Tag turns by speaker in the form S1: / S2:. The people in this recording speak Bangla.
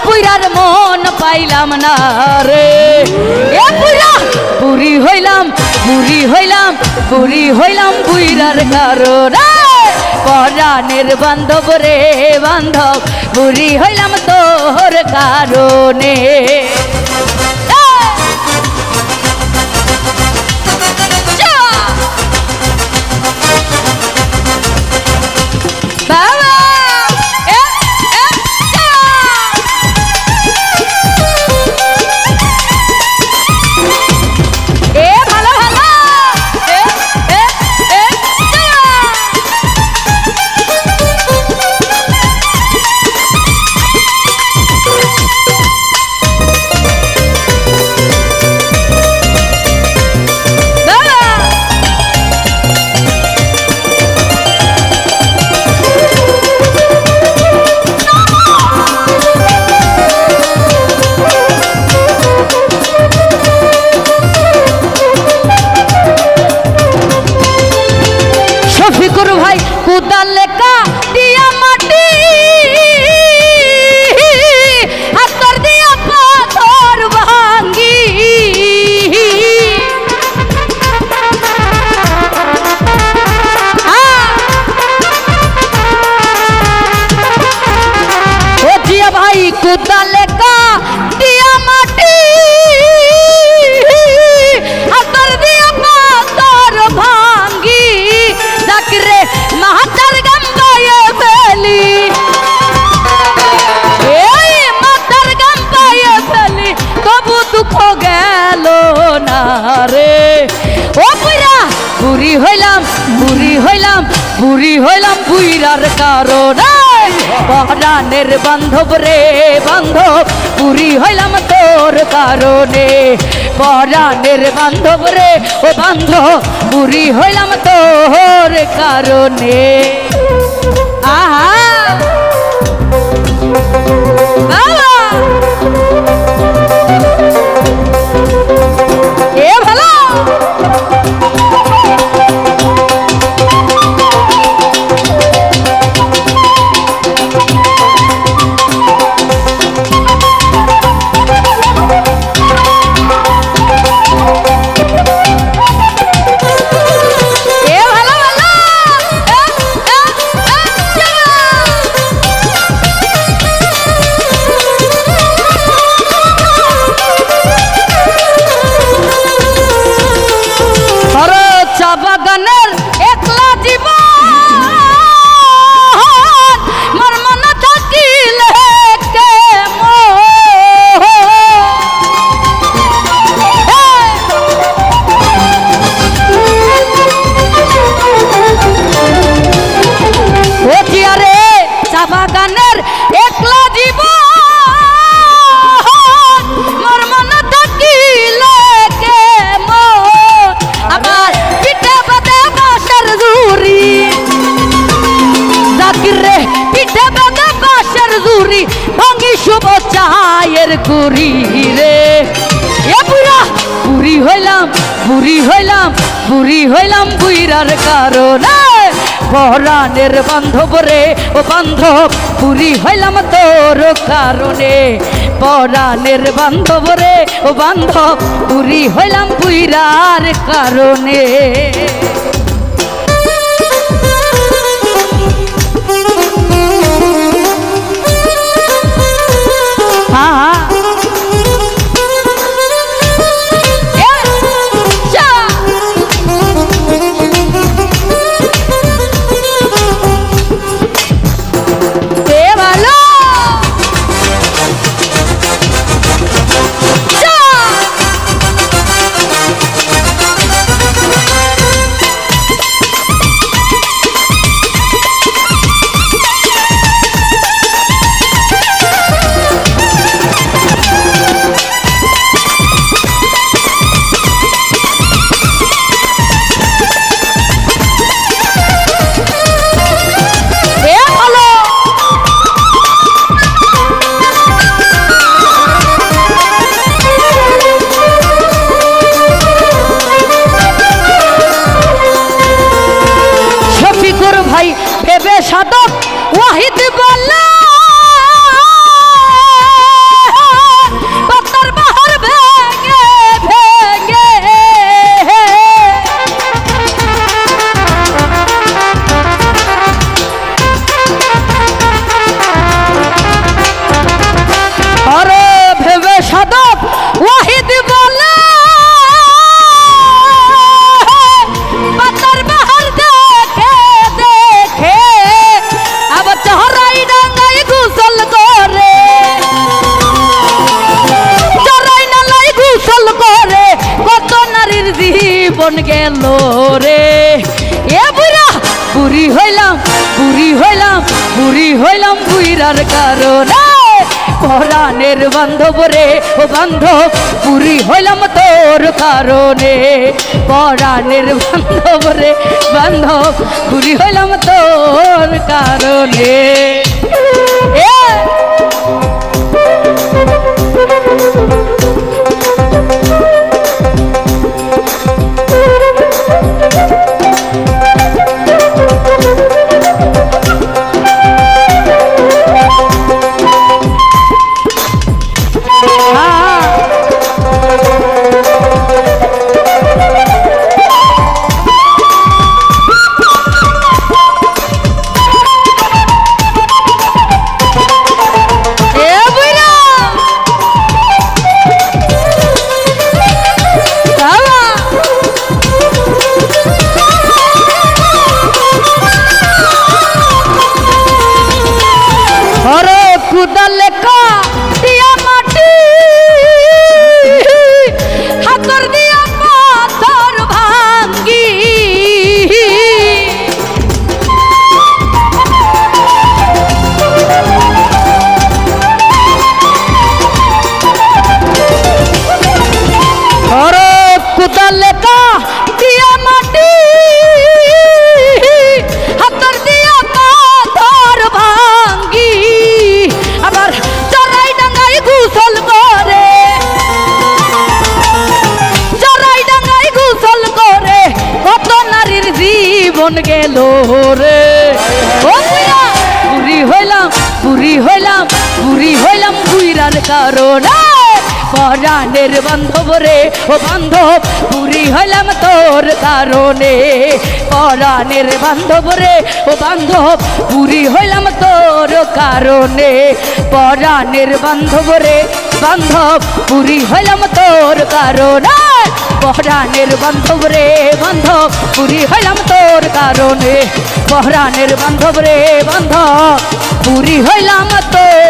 S1: বুইরার মন পাইলাম না রে এ বুইরা বুড়ি হইলাম বুড়ি হইলাম বুড়ি হইলাম বুইরার কারণে পরাণের বান্ধব রে বান্ধব বুড়ি হইলাম তোর কারণে বুড়ি হইলাম বুইরার কারণে পরাণের বান্ধব রে বান্ধব বুড়ি হইলাম তোর কারণে পরাণের বান্ধব রে ও বান্ধব বুড়ি হইলাম তোর কারণে আহা গুরি রে এ বুড়া বুড়ি হইলাম বুড়ি হইলাম বুড়ি হইলাম বুইরার কারণে পরাণের বান্ধব রে ও বান্ধব বুড়ি হইলাম তোর কারণে পরাণের বান্ধব রে ও বান্ধব বুড়ি হইলাম বুইরার কারণে গেল রে। এ বুড়া বুড়ি হইলাম বুড়ি হইলাম বুড়ি হইলাম বুইরার কারণে। পরাণের বান্ধব রে ও বান্ধব বুড়ি হইলাম তোর কারণে। পরাণের বান্ধব রে বান্ধব বুড়ি হইলাম তোর কারণে। গেল রে ও বুড়ি হইলাম বুড়ি হইলাম বুড়ি হইলাম বুইরার কারণে। পরাণের বান্ধব রে ও বান্ধব বুড়ি হইলাম তোর কারণে। পরাণের বান্ধব রে ও বান্ধব বুড়ি হইলাম তোর কারণে। পরাণের বান্ধব রে বান্ধব বুড়ি হইলাম তোর কারণে। পরাণের বান্ধব রে বান্ধব বুড়ি হইলাম তোর কারণে। পরাণের বান্ধব রে বান্ধব বুড়ি হইলাম তোর